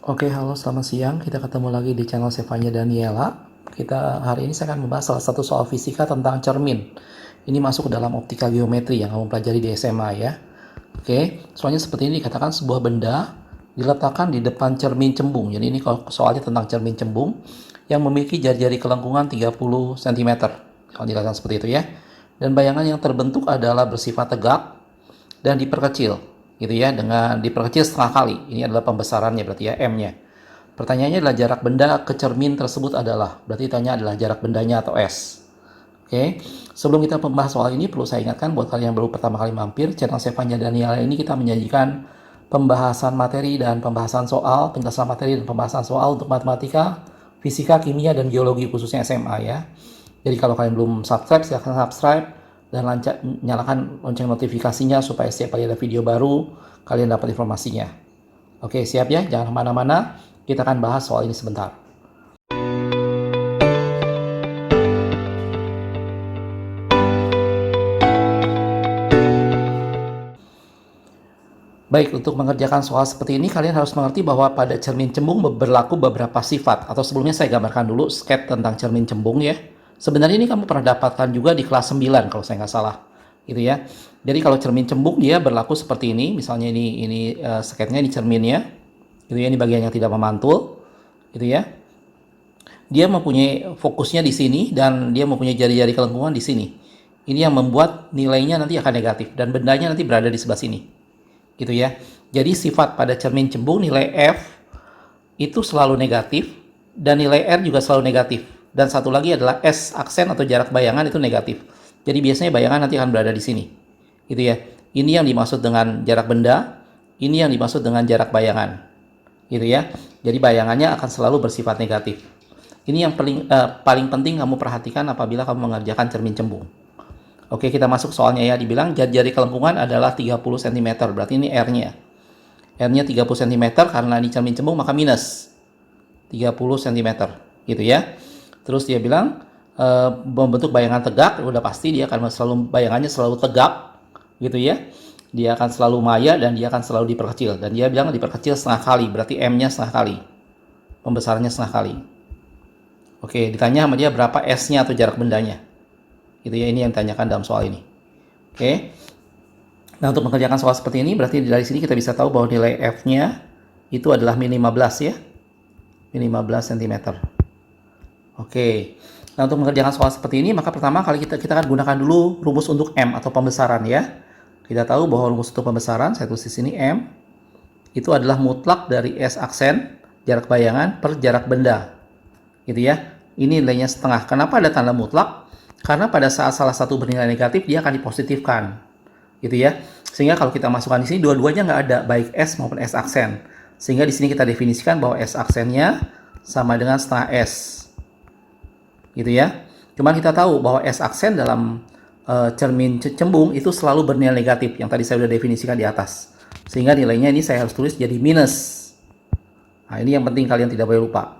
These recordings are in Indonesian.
Oke, halo selamat siang. Kita ketemu lagi di channel Sevanya Daniela. Hari ini saya akan membahas salah satu soal fisika tentang cermin. Ini masuk ke dalam optika geometri yang kamu pelajari di SMA ya. Oke, soalnya seperti ini dikatakan sebuah benda diletakkan di depan cermin cembung. Jadi ini soalnya tentang cermin cembung yang memiliki jari-jari kelengkungan 30 cm. Kalau dikatakan seperti itu ya. Dan bayangan yang terbentuk adalah bersifat tegak dan diperkecil gitu ya, dengan diperkecil setengah kali. Ini adalah pembesarannya berarti ya, M-nya. Pertanyaannya adalah jarak benda ke cermin tersebut adalah, berarti tanya adalah jarak bendanya atau S. Oke, sebelum kita membahas soal ini perlu saya ingatkan buat kalian yang baru pertama kali mampir, channel Sevanya Daniela ini kita menyajikan pembahasan materi dan pembahasan soal, penjelasan materi dan pembahasan soal untuk matematika, fisika, kimia, dan geologi khususnya SMA ya. Jadi kalau kalian belum subscribe, silahkan subscribe dan nyalakan lonceng notifikasinya supaya setiap kali ada video baru kalian dapat informasinya. Oke, siap ya? Jangan kemana-mana, kita akan bahas soal ini sebentar. Baik, untuk mengerjakan soal seperti ini kalian harus mengerti bahwa pada cermin cembung berlaku beberapa sifat. Atau sebelumnya saya gambarkan dulu sketch tentang cermin cembung ya. Sebenarnya ini kamu pernah dapatkan juga di kelas 9 kalau saya nggak salah, gitu ya. Jadi kalau cermin cembung dia berlaku seperti ini. Misalnya ini sketchnya di cerminnya, gitu ya. Ini bagian yang tidak memantul, gitu ya. Dia mempunyai fokusnya di sini dan dia mempunyai jari-jari kelengkungan di sini. Ini yang membuat nilainya nanti akan negatif dan bendanya nanti berada di sebelah sini, gitu ya. Jadi sifat pada cermin cembung nilai F itu selalu negatif dan nilai R juga selalu negatif. Dan satu lagi adalah S aksen atau jarak bayangan itu negatif. Jadi biasanya bayangan nanti akan berada di sini. Gitu ya. Ini yang dimaksud dengan jarak benda, ini yang dimaksud dengan jarak bayangan. Gitu ya. Jadi bayangannya akan selalu bersifat negatif. Ini yang paling penting kamu perhatikan apabila kamu mengerjakan cermin cembung. Oke, kita masuk soalnya ya. Dibilang jari kelengkungan adalah 30 cm. Berarti ini R-nya. R-nya 30 cm karena ini cermin cembung maka minus 30 cm. Gitu ya. Terus dia bilang membentuk bayangan tegak, udah pasti dia akan bayangannya selalu tegak, gitu ya. Dia akan selalu maya dan dia akan selalu diperkecil. Dan dia bilang diperkecil setengah kali, berarti M-nya setengah kali, pembesarannya setengah kali. Oke, ditanya sama dia berapa S-nya atau jarak bendanya. Gitu ya, ini yang ditanyakan dalam soal ini. Oke. Nah, untuk mengerjakan soal seperti ini, berarti dari sini kita bisa tahu bahwa nilai F-nya itu adalah min 15 ya. Min 15 cm. Oke, nah untuk mengerjakan soal seperti ini, maka pertama kali kita akan gunakan dulu rumus untuk M atau pembesaran ya. Kita tahu bahwa rumus untuk pembesaran, saya tulis di sini M, itu adalah mutlak dari S aksen, jarak bayangan, per jarak benda. Gitu ya, ini nilainya setengah. Kenapa ada tanda mutlak? Karena pada saat salah satu bernilai negatif, dia akan dipositifkan. Gitu ya, sehingga kalau kita masukkan di sini, dua-duanya nggak ada, baik S maupun S aksen. Sehingga di sini kita definisikan bahwa S aksennya sama dengan setengah S. Gitu ya. Cuman kita tahu bahwa S aksen dalam cermin cembung itu selalu bernilai negatif yang tadi saya sudah definisikan di atas. Sehingga nilainya ini saya harus tulis jadi minus. Nah, ini yang penting kalian tidak boleh lupa.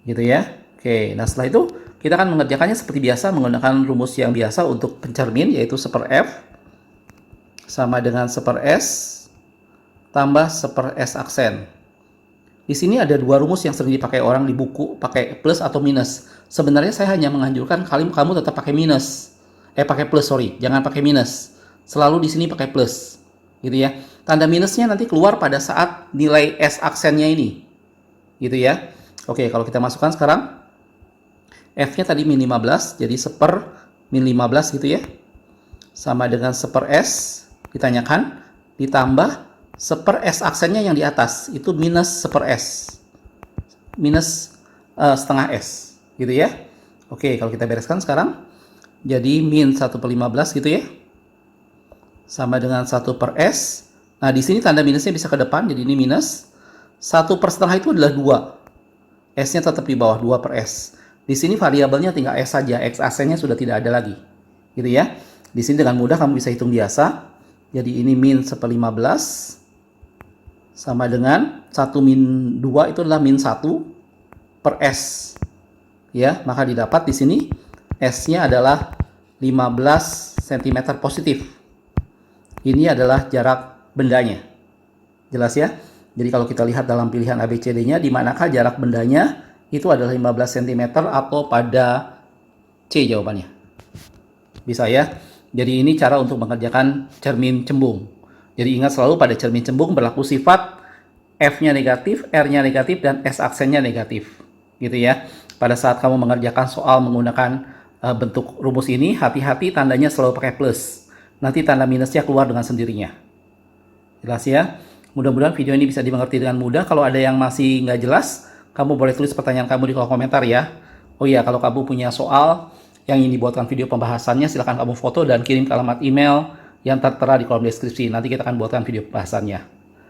Gitu ya. Oke, nah setelah itu kita akan mengerjakannya seperti biasa menggunakan rumus yang biasa untuk pencermin, yaitu 1/F sama dengan 1/S tambah 1/S aksen. Di sini ada dua rumus yang sering dipakai orang di buku, pakai plus atau minus. Sebenarnya saya hanya menganjurkan kamu tetap pakai minus. Pakai plus, sorry. Jangan pakai minus. Selalu di sini pakai plus. Gitu ya. Tanda minusnya nanti keluar pada saat nilai S aksennya ini. Gitu ya. Oke, kalau kita masukkan sekarang. F-nya tadi min 15, jadi 1/, min 15 gitu ya. Sama dengan 1/S, ditanyakan, ditambah 1/S aksennya yang di atas itu minus 1/S, minus setengah S, gitu ya. Oke, kalau kita bereskan sekarang, jadi min 1/15 gitu ya, sama dengan 1/S. Nah, di sini tanda minusnya bisa ke depan, jadi ini minus. 1/setengah itu adalah 2. S-nya tetap di bawah 2/S. Di sini variabelnya tinggal S saja, X aksennya sudah tidak ada lagi, gitu ya. Di sini dengan mudah kamu bisa hitung biasa. Jadi ini min 1/15 sama dengan 1 min 2 itu adalah min 1/S. Ya, maka didapat di sini S-nya adalah 15 cm positif. Ini adalah jarak bendanya. Jelas ya? Jadi kalau kita lihat dalam pilihan ABCD-nya, di manakah jarak bendanya itu adalah 15 cm atau pada C jawabannya. Bisa ya? Jadi ini cara untuk mengerjakan cermin cembung. Jadi ingat selalu pada cermin cembung berlaku sifat F-nya negatif, R-nya negatif, dan S aksennya negatif. Gitu ya. Pada saat kamu mengerjakan soal menggunakan bentuk rumus ini, hati-hati tandanya selalu pakai plus. Nanti tanda minusnya keluar dengan sendirinya. Jelas ya? Mudah-mudahan video ini bisa dimengerti dengan mudah. Kalau ada yang masih nggak jelas, kamu boleh tulis pertanyaan kamu di kolom komentar ya. Oh iya, kalau kamu punya soal yang ingin dibuatkan video pembahasannya, silahkan kamu foto dan kirim ke alamat email yang tertera di kolom deskripsi. Nanti kita akan buatkan video pembahasannya.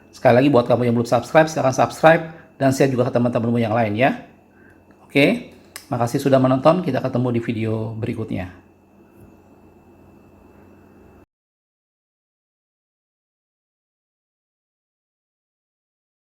Sekali lagi buat kamu yang belum subscribe, silahkan subscribe dan share juga ke teman-temanmu yang lain ya. Oke, makasih sudah menonton. Kita ketemu di video berikutnya.